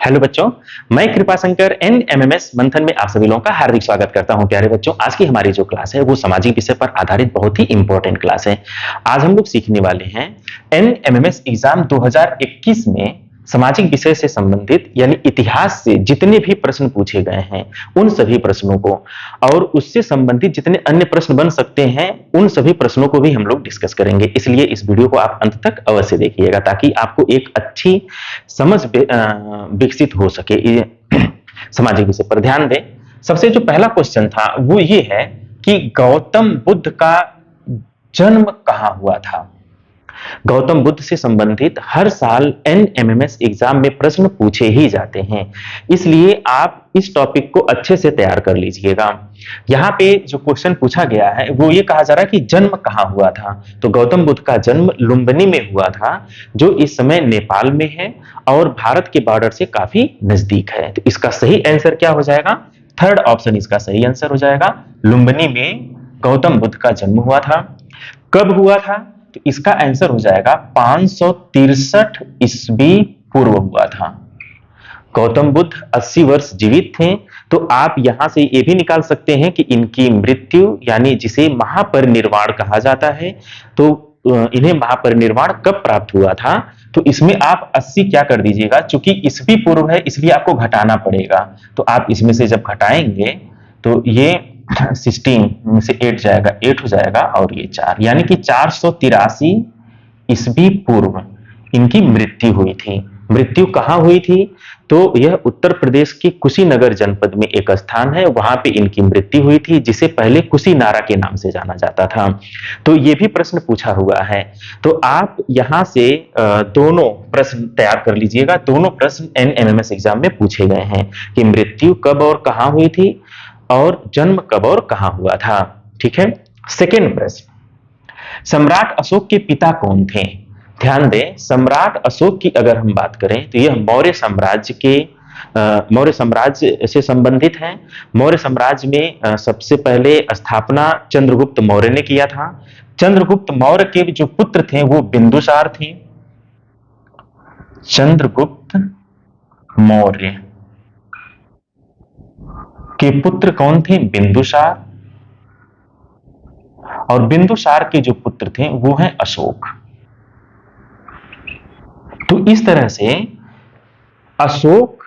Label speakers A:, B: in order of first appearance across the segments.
A: Hello बच्चों, मैं Kripashankar NMIMS मंथन में आप सभी लोगों का हार्दिक स्वागत करता हूं। प्यारे बच्चों, आज की हमारी जो क्लास है वो सामाजिक विषय पर आधारित बहुत ही इंपॉर्टेंट क्लास है। आज हम लोग सीखने वाले हैं एनएमएमएस एग्जाम 2021 में सामाजिक विषय से संबंधित यानी इतिहास से जितने भी प्रश्न पूछे गए हैं उन सभी प्रश्नों को, और उससे संबंधित जितने अन्य प्रश्न बन सकते हैं उन सभी प्रश्नों को भी हम लोग डिस्कस करेंगे। इसलिए इस वीडियो को आप अंत तक अवश्य देखिएगा ताकि आपको एक अच्छी समझ विकसित हो सके सामाजिक विषय पर। ध्यान दें, सबसे जो पहला क्वेश्चन था वो ये है कि गौतम बुद्ध का जन्म कहां हुआ था। गौतम बुद्ध से संबंधित हर साल एनएमएमएस एग्जाम में प्रश्न पूछे ही जाते हैं, इसलिए आप इस टॉपिक को अच्छे से तैयार कर लीजिएगा। यहाँ पे जो क्वेश्चन पूछा गया है वो ये कहा जा रहा है कि जन्म कहाँ हुआ था। तो गौतम बुद्ध का जन्म लुम्बिनी में हुआ था, जो इस समय नेपाल में है और भारत के बॉर्डर से काफी नजदीक है। तो इसका सही आंसर क्या हो जाएगा? थर्ड ऑप्शन इसका सही आंसर हो जाएगा। लुम्बिनी में गौतम बुद्ध का जन्म हुआ था। कब हुआ था? तो इसका आंसर हो जाएगा 563 ईस्वी पूर्व हुआ था। गौतम बुद्ध 80 वर्ष जीवित थे। तो आप यहां से ये भी निकाल सकते हैं कि इनकी मृत्यु यानी जिसे महापरिनिर्वाण कहा जाता है, तो इन्हें महापरिनिर्वाण कब प्राप्त हुआ था। तो इसमें आप 80 क्या कर दीजिएगा, चूंकि ईस्वी पूर्व है इसलिए आपको घटाना पड़ेगा। तो आप इसमें से जब घटाएंगे तो ये 16 में से 8 जाएगा, 8 हो जाएगा और ये 4, यानी कि 483 ईस्वी पूर्व इनकी मृत्यु हुई थी। मृत्यु कहां हुई थी? तो यह उत्तर प्रदेश के कुशीनगर जनपद में एक स्थान है, वहां पे इनकी मृत्यु हुई थी, जिसे पहले कुशीनारा के नाम से जाना जाता था। तो ये भी प्रश्न पूछा हुआ है। तो आप यहां से दोनों प्रश्न तैयार कर लीजिएगा। दोनों प्रश्न एनएमएमएस एग्जाम में पूछे गए हैं कि मृत्यु कब और कहां हुई थी और जन्म कब और कहां हुआ था। ठीक है। सेकेंड प्रश्न, सम्राट अशोक के पिता कौन थे? ध्यान दें, सम्राट अशोक की अगर हम बात करें तो यह मौर्य साम्राज्य से संबंधित है। मौर्य साम्राज्य में सबसे पहले स्थापना चंद्रगुप्त मौर्य ने किया था। चंद्रगुप्त मौर्य के जो पुत्र थे वो बिंदुसार थे। चंद्रगुप्त मौर्य के पुत्र कौन थे? बिंदुसार। और बिंदुसार के जो पुत्र थे वो हैं अशोक। तो इस तरह से अशोक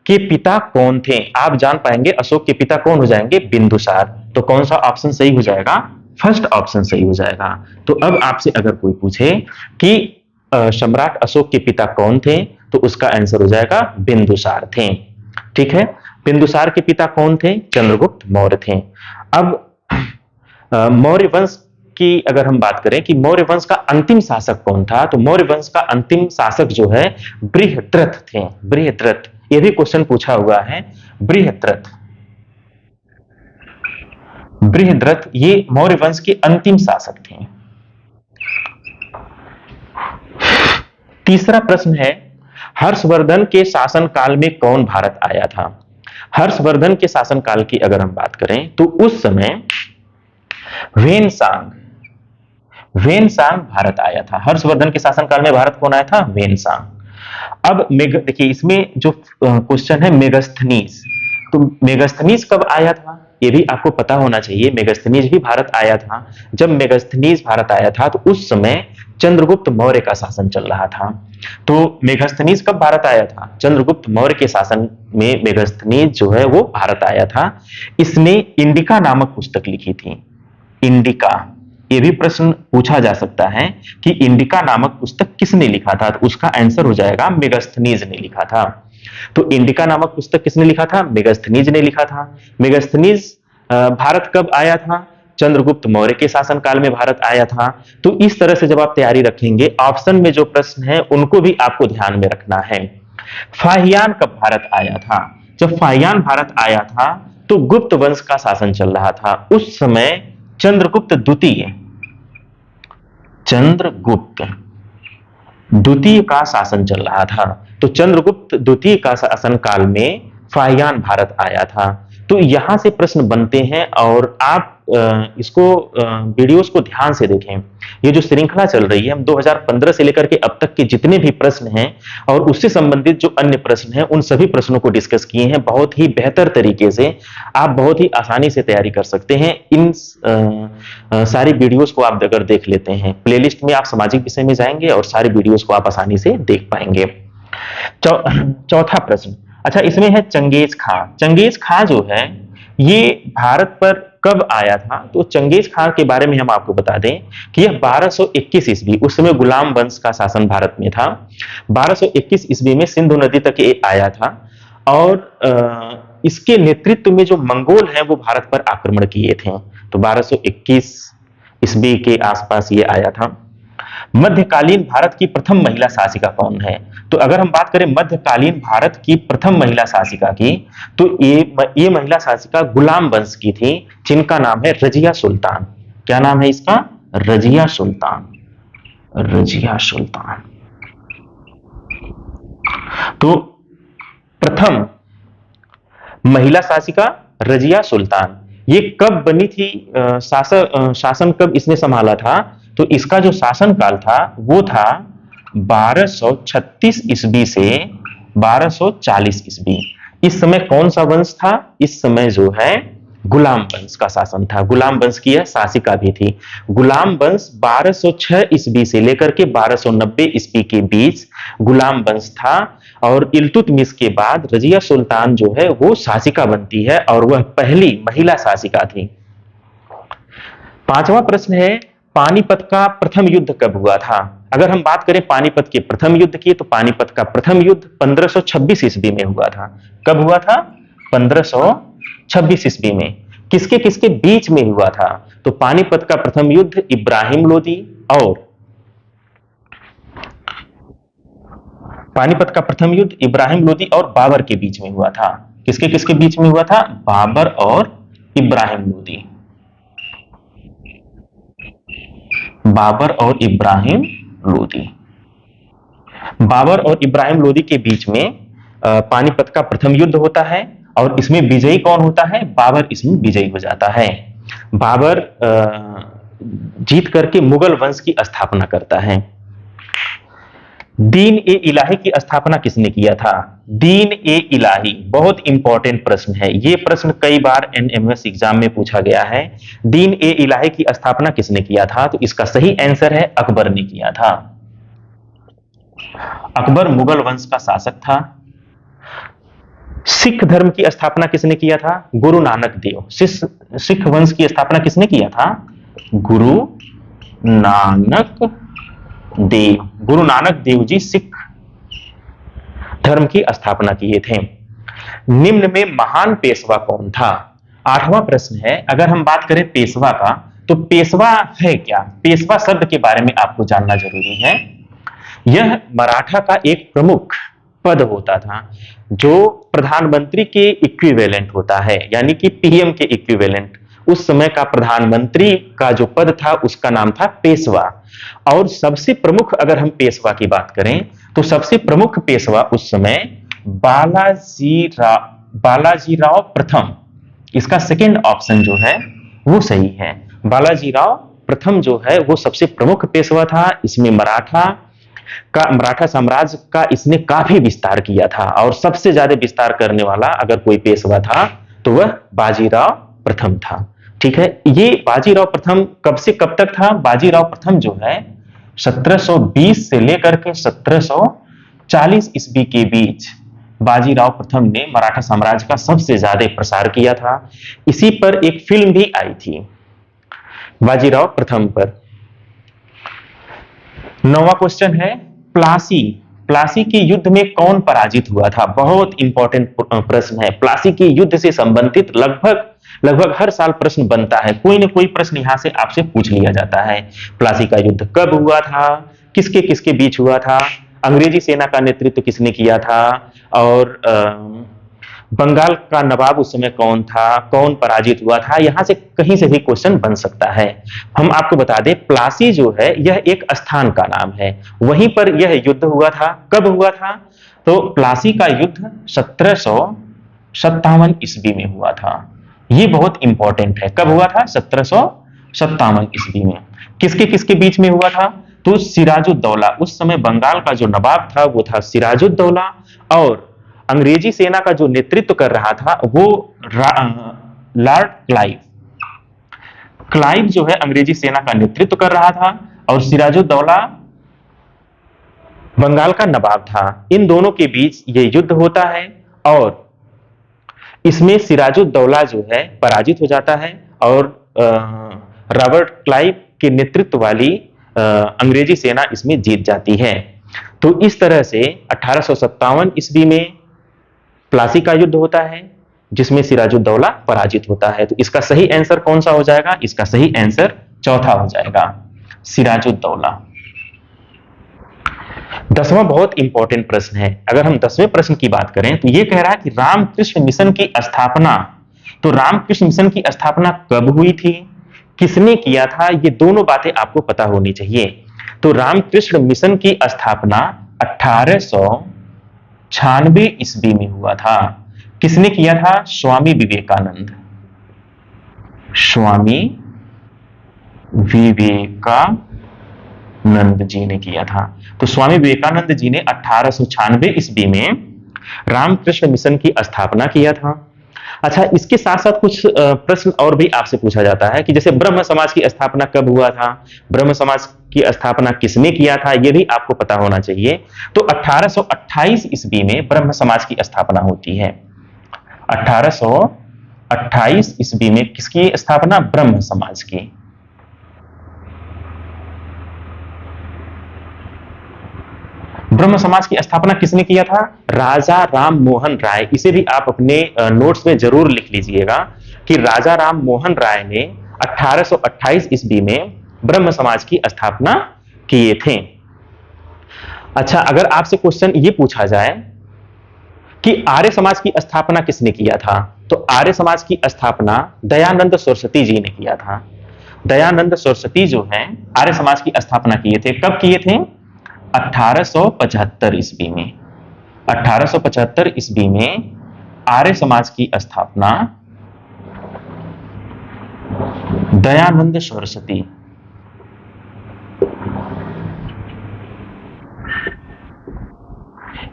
A: के पिता कौन थे आप जान पाएंगे। अशोक के पिता कौन हो जाएंगे? बिंदुसार। तो कौन सा ऑप्शन सही हो जाएगा? फर्स्ट ऑप्शन सही हो जाएगा। तो अब आपसे अगर कोई पूछे कि सम्राट अशोक के पिता कौन थे, तो उसका आंसर हो जाएगा बिंदुसार थे। ठीक है। बिंदुसार के पिता कौन थे? चंद्रगुप्त मौर्य थे। अब मौर्य वंश की अगर हम बात करें कि मौर्य वंश का अंतिम शासक कौन था, तो मौर्य वंश का अंतिम शासक जो है बृहद्रथ थे। बृहद्रथ, यह भी क्वेश्चन पूछा हुआ है। बृहद्रथ, बृहद्रथ ये मौर्य वंश के अंतिम शासक थे। तीसरा प्रश्न है, हर्षवर्धन के शासनकाल में कौन भारत आया था? हर्षवर्धन के शासनकाल की अगर हम बात करें तो उस समय वेनसांग भारत आया था। हर्षवर्धन के शासनकाल में भारत कौन आया था? वेनसांग। अब देखिए इसमें जो क्वेश्चन है मेगस्थनीज, तो मेगस्थनीज कब आया था ये भी आपको पता होना चाहिए। मेगस्थनीज भी भारत आया था। जब मेगस्थनीज भारत आया था तो उस समय चंद्रगुप्त मौर्य का शासन चल रहा था। तो मेगस्थनीज कब भारत आया था? चंद्रगुप्त मौर्य के शासन में मेगस्थनीज जो है वो भारत आया था। इसने इंडिका नामक पुस्तक लिखी थी। इंडिका, ये भी प्रश्न पूछा जा सकता है कि इंडिका नामक पुस्तक किसने लिखा था, तो उसका आंसर हो जाएगा मेगस्थनीज ने लिखा था। तो इंडिका नामक पुस्तक किसने लिखा था? मेगस्थनीज ने लिखा था। मेगस्थनीज भारत कब आया था? चंद्रगुप्त मौर्य के शासनकाल में भारत आया था। तो इस तरह से जब आप तैयारी रखेंगे, ऑप्शन में जो प्रश्न है उनको भी आपको ध्यान में रखना है। फाहियान कब भारत आया था? जब फाहियान भारत आया था तो गुप्त वंश का शासन चल रहा था। उस समय चंद्रगुप्त द्वितीय का शासन चल रहा था। तो चंद्रगुप्त द्वितीय का शासनकाल में फाहियान भारत आया था। तो यहां से प्रश्न बनते हैं और आप इसको वीडियोस को ध्यान से देखें। ये जो श्रृंखला चल रही है, हम 2015 से लेकर के अब तक के जितने भी प्रश्न हैं और उससे संबंधित जो अन्य प्रश्न हैं, उन सभी प्रश्नों को डिस्कस किए हैं बहुत ही बेहतर तरीके से। आप बहुत ही आसानी से तैयारी कर सकते हैं इन सारी वीडियोस को आप अगर देख लेते हैं। प्लेलिस्ट में आप सामाजिक विषय में जाएंगे और सारी वीडियोस को आप आसानी से देख पाएंगे। चौथा प्रश्न, अच्छा इसमें है चंगेज खां। चंगेज खां जो है ये भारत पर कब आया था? तो चंगेज खां के बारे में हम आपको बता दें कि यह 1221 ईस्वी, उस समय गुलाम वंश का शासन भारत में था। 1221 ईस्वी में सिंधु नदी तक ये आया था और इसके नेतृत्व में जो मंगोल हैं वो भारत पर आक्रमण किए थे। तो 1221 ईस्वी के आसपास ये आया था। मध्यकालीन भारत की प्रथम महिला शासिका कौन है? तो अगर हम बात करें मध्यकालीन भारत की प्रथम महिला शासिका की, तो ये महिला शासिका गुलाम वंश की थी, जिनका नाम है रजिया सुल्तान। क्या नाम है इसका? रजिया सुल्तान। रजिया सुल्तान। तो प्रथम महिला शासिका रजिया सुल्तान, ये कब बनी थी? शासन कब इसने संभाला था? तो इसका जो शासन काल था वो था 1236 ईस्वी से 1240 ईस्वी। इस समय कौन सा वंश था? इस समय जो है गुलाम वंश का शासन था। गुलाम वंश की यह शासिका भी थी। गुलाम वंश 1206 ईस्वी से लेकर के 1290 ईस्वी के बीच गुलाम वंश था और इल्तुतमिश के बाद रजिया सुल्तान जो है वो शासिका बनती है और वह पहली महिला शासिका थी। पांचवा प्रश्न है, पानीपत का प्रथम युद्ध कब हुआ था? अगर हम बात करें पानीपत के प्रथम युद्ध की, तो पानीपत का प्रथम युद्ध 1526 ईस्वी में हुआ था। कब हुआ था? 1526 ईस्वी में। किसके किसके बीच में हुआ था? तो पानीपत का प्रथम युद्ध इब्राहिम लोदी और पानीपत का प्रथम युद्ध इब्राहिम लोदी और बाबर के बीच में हुआ था। किसके किसके बीच में हुआ था? बाबर और इब्राहिम लोदी। बाबर और इब्राहिम लोदी। बाबर और इब्राहिम लोदी के बीच में पानीपत का प्रथम युद्ध होता है और इसमें विजयी कौन होता है? बाबर इसमें विजयी हो जाता है। बाबर जीत करके मुगल वंश की स्थापना करता है। दीन ए इलाही की स्थापना किसने किया था? दीन ए इलाही बहुत इंपॉर्टेंट प्रश्न है। यह प्रश्न कई बार एनएमएस एग्जाम में पूछा गया है। दीन ए इलाही की स्थापना किसने किया था? तो इसका सही आंसर है अकबर ने किया था। अकबर मुगल वंश का शासक था। सिख धर्म की स्थापना किसने किया था? गुरु नानक देव। सिख वंश की स्थापना किसने किया था? गुरु नानक देव। गुरु नानक देव जी सिख धर्म की स्थापना किए थे। निम्न में महान पेशवा कौन था? आठवां प्रश्न है, अगर हम बात करें पेशवा का, तो पेशवा है क्या? पेशवा शब्द के बारे में आपको जानना जरूरी है। यह मराठा का एक प्रमुख पद होता था जो प्रधानमंत्री के इक्विवेलेंट होता है, यानी कि पीएम के इक्विवेलेंट। उस समय का प्रधानमंत्री का जो पद था उसका नाम था पेशवा। और सबसे प्रमुख अगर हम पेशवा की बात करें तो सबसे प्रमुख पेशवा उस समय बालाजीराव प्रथम। इसका सेकंड ऑप्शन जो है वो सही है। बालाजीराव प्रथम जो है वो सबसे प्रमुख पेशवा था। इसमें मराठा साम्राज्य का इसने काफी विस्तार किया था और सबसे ज्यादा विस्तार करने वाला अगर कोई पेशवा था तो वह बाजीराव प्रथम था। ठीक है, ये बाजीराव प्रथम कब से कब तक था? बाजीराव प्रथम जो है 1720 से लेकर के 1740 ईस्वी के बीच बाजीराव प्रथम ने मराठा साम्राज्य का सबसे ज्यादा प्रसार किया था। इसी पर एक फिल्म भी आई थी बाजीराव प्रथम पर। नौवां क्वेश्चन है, प्लासी के युद्ध में कौन पराजित हुआ था? बहुत इंपॉर्टेंट प्रश्न है। प्लासी के युद्ध से संबंधित लगभग हर साल प्रश्न बनता है। कोई ना कोई प्रश्न यहां से आपसे पूछ लिया जाता है। प्लासी का युद्ध कब हुआ था? किसके किसके बीच हुआ था? अंग्रेजी सेना का नेतृत्व किसने किया था? और बंगाल का नवाब उस समय कौन था? कौन पराजित हुआ था? यहां से कहीं से भी क्वेश्चन बन सकता है। हम आपको बता दें, प्लासी जो है यह एक स्थान का नाम है, वहीं पर यह युद्ध हुआ था। कब हुआ था? तो प्लासी का युद्ध 1757 ईस्वी में हुआ था। ये बहुत इंपॉर्टेंट है। कब हुआ था? 1757 ईस्वी में। किसके किसके बीच में हुआ था? तो सिराजुद्दौला, उस समय बंगाल का जो नवाब था वो था सिराजुद्दौला, और अंग्रेजी सेना का जो नेतृत्व कर रहा था वो लॉर्ड क्लाइव। क्लाइव जो है अंग्रेजी सेना का नेतृत्व कर रहा था, और सिराजुद्दौला बंगाल का नवाब था। इन दोनों के बीच ये युद्ध होता है, और इसमें सिराजुद्दौला जो है पराजित हो जाता है, और रॉबर्ट क्लाइव के नेतृत्व वाली अंग्रेजी सेना इसमें जीत जाती है। तो इस तरह से 1857 ईस्वी में प्लासी का युद्ध होता है, जिसमें सिराजुद्दौला पराजित होता है। तो इसका सही आंसर कौन सा हो जाएगा? इसका सही आंसर चौथा हो जाएगा, सिराजुद्दौला। 10वां बहुत इंपॉर्टेंट प्रश्न है। अगर हम 10वें प्रश्न की बात करें तो यह कह रहा है कि रामकृष्ण मिशन की स्थापना, तो रामकृष्ण मिशन की स्थापना कब हुई थी, किसने किया था? ये दोनों बातें आपको पता होनी चाहिए। तो रामकृष्ण मिशन की स्थापना 1896 ईस्वी में हुआ था। किसने किया था? स्वामी विवेकानंद। स्वामी विवेकानंद जी ने किया था। तो स्वामी विवेकानंद जी ने 1896 ईस्वी में रामकृष्ण मिशन की स्थापना किया था। अच्छा, इसके साथ साथ कुछ प्रश्न और भी आपसे पूछा जाता है कि जैसे ब्रह्म समाज की स्थापना कब हुआ था, ब्रह्म समाज की स्थापना किसने किया था, यह भी आपको पता होना चाहिए। तो 1828 ईस्वी में ब्रह्म समाज की स्थापना होती है। 1828 ईस्वी में किसकी स्थापना? ब्रह्म समाज की। ब्रह्म समाज की स्थापना किसने किया था? राजा राम मोहन राय। इसे भी आप अपने नोट्स में जरूर लिख लीजिएगा कि राजा राम मोहन राय ने 1828 ईस्वी में ब्रह्म समाज की स्थापना किए थे। अच्छा, अगर आपसे क्वेश्चन ये पूछा जाए कि आर्य समाज की स्थापना किसने किया था, तो आर्य समाज की स्थापना दयानंद सरस्वती जी ने किया था। दयानंद सरस्वती जो है आर्य समाज की स्थापना किए थे। कब किए थे? 1875 ईस्वी में। 1875 ईस्वी में आर्य समाज की स्थापना दयानंद सरस्वती,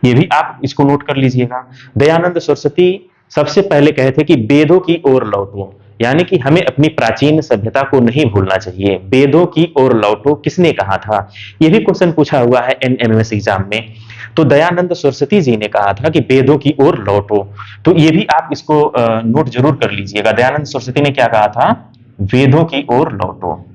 A: ये भी आप इसको नोट कर लीजिएगा। दयानंद सरस्वती सबसे पहले कहे थे कि वेदों की ओर लौटो, यानी कि हमें अपनी प्राचीन सभ्यता को नहीं भूलना चाहिए। वेदों की ओर लौटो किसने कहा था? यह भी क्वेश्चन पूछा हुआ है एनएमएस एग्जाम में। तो दयानंद सरस्वती जी ने कहा था कि वेदों की ओर लौटो। तो ये भी आप इसको नोट जरूर कर लीजिएगा। दयानंद सरस्वती ने क्या कहा था? वेदों की ओर लौटो।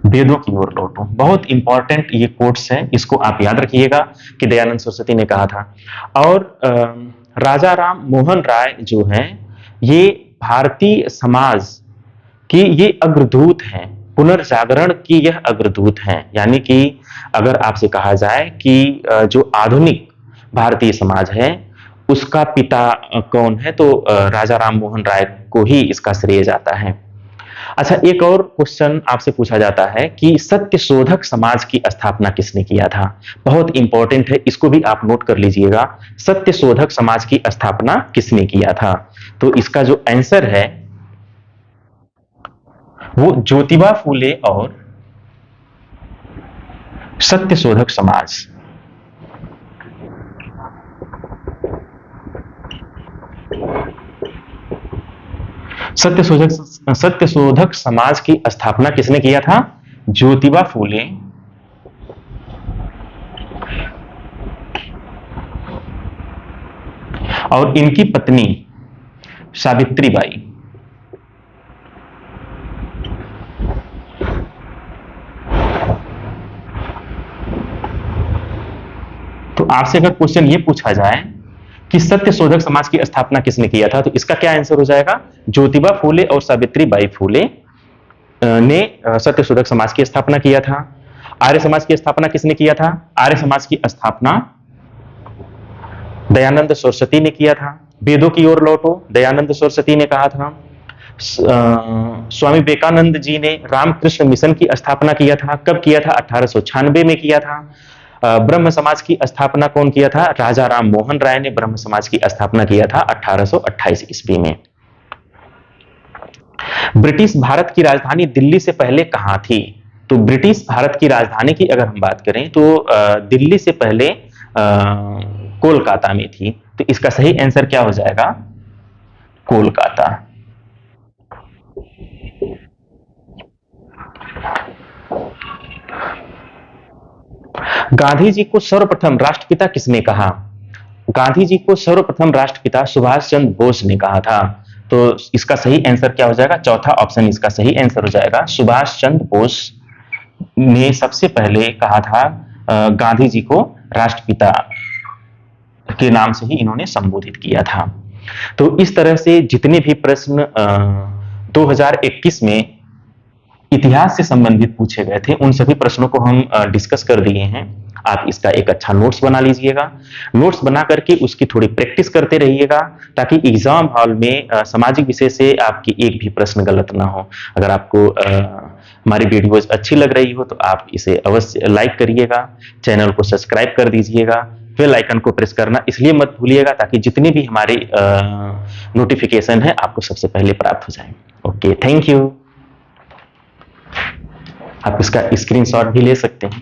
A: वेदों की ओर लौटो, बहुत इंपॉर्टेंट ये कोट्स है, इसको आप याद रखिएगा कि दयानंद सरस्वती ने कहा था। और राजा राम मोहन राय जो हैं, ये भारतीय समाज की ये अग्रदूत हैं, पुनर्जागरण की यह अग्रदूत हैं। यानी कि अगर आपसे कहा जाए कि जो आधुनिक भारतीय समाज है उसका पिता कौन है, तो राजा राम मोहन राय को ही इसका श्रेय जाता है। अच्छा, एक और क्वेश्चन आपसे पूछा जाता है कि सत्यशोधक समाज की स्थापना किसने किया था? बहुत इंपॉर्टेंट है, इसको भी आप नोट कर लीजिएगा। सत्यशोधक समाज की स्थापना किसने किया था? तो इसका जो आंसर है वो ज्योतिबा फूले और सत्यशोधक समाज। सत्यशोधक समाज की स्थापना किसने किया था? ज्योतिबा फूले और इनकी पत्नी सावित्रीबाई। तो आपसे अगर क्वेश्चन ये पूछा जाए कि सत्यशोधक समाज की स्थापना किसने किया था, तो इसका क्या आंसर हो जाएगा? ज्योतिबा फूले और सावित्रीबाई फूले ने सत्यशोधक समाज की स्थापना किया था। आर्य समाज की स्थापना किसने किया था? आर्य समाज की स्थापना दयानंद सरस्वती ने किया था। वेदों की ओर लौटो दयानंद सरस्वती ने कहा था। स्वामी विवेकानंद जी ने रामकृष्ण मिशन की स्थापना किया था। कब किया था? 1896 में किया था। ब्रह्म समाज की स्थापना कौन किया था? राजा राम मोहन राय ने ब्रह्म समाज की स्थापना किया था 1828 ईस्वी में। ब्रिटिश भारत की राजधानी दिल्ली से पहले कहां थी? तो ब्रिटिश भारत की राजधानी की अगर हम बात करें तो दिल्ली से पहले कोलकाता में थी। तो इसका सही आंसर क्या हो जाएगा? कोलकाता। गांधी जी को सर्वप्रथम राष्ट्रपिता किसने कहा? गांधी जी को सर्वप्रथम राष्ट्रपिता सुभाष चंद्र बोस ने कहा था। तो इसका सही आंसर क्या हो जाएगा? चौथा ऑप्शन इसका सही आंसर हो जाएगा। सुभाष चंद्र बोस ने सबसे पहले कहा था गांधी जी को राष्ट्रपिता के नाम से ही इन्होंने संबोधित किया था। तो इस तरह से जितने भी प्रश्न 2021 में इतिहास से संबंधित पूछे गए थे उन सभी प्रश्नों को हम डिस्कस कर दिए हैं। आप इसका एक अच्छा नोट्स बना लीजिएगा। नोट्स बना करके उसकी थोड़ी प्रैक्टिस करते रहिएगा ताकि एग्जाम हॉल में सामाजिक विषय से आपकी एक भी प्रश्न गलत ना हो। अगर आपको हमारी वीडियोज अच्छी लग रही हो तो आप इसे अवश्य लाइक करिएगा, चैनल को सब्सक्राइब कर दीजिएगा, बेल आइकन को प्रेस करना इसलिए मत भूलिएगा ताकि जितने भी हमारे नोटिफिकेशन है आपको सबसे पहले प्राप्त हो जाए। Okay, thank you. आप इसका स्क्रीनशॉट भी ले सकते हैं।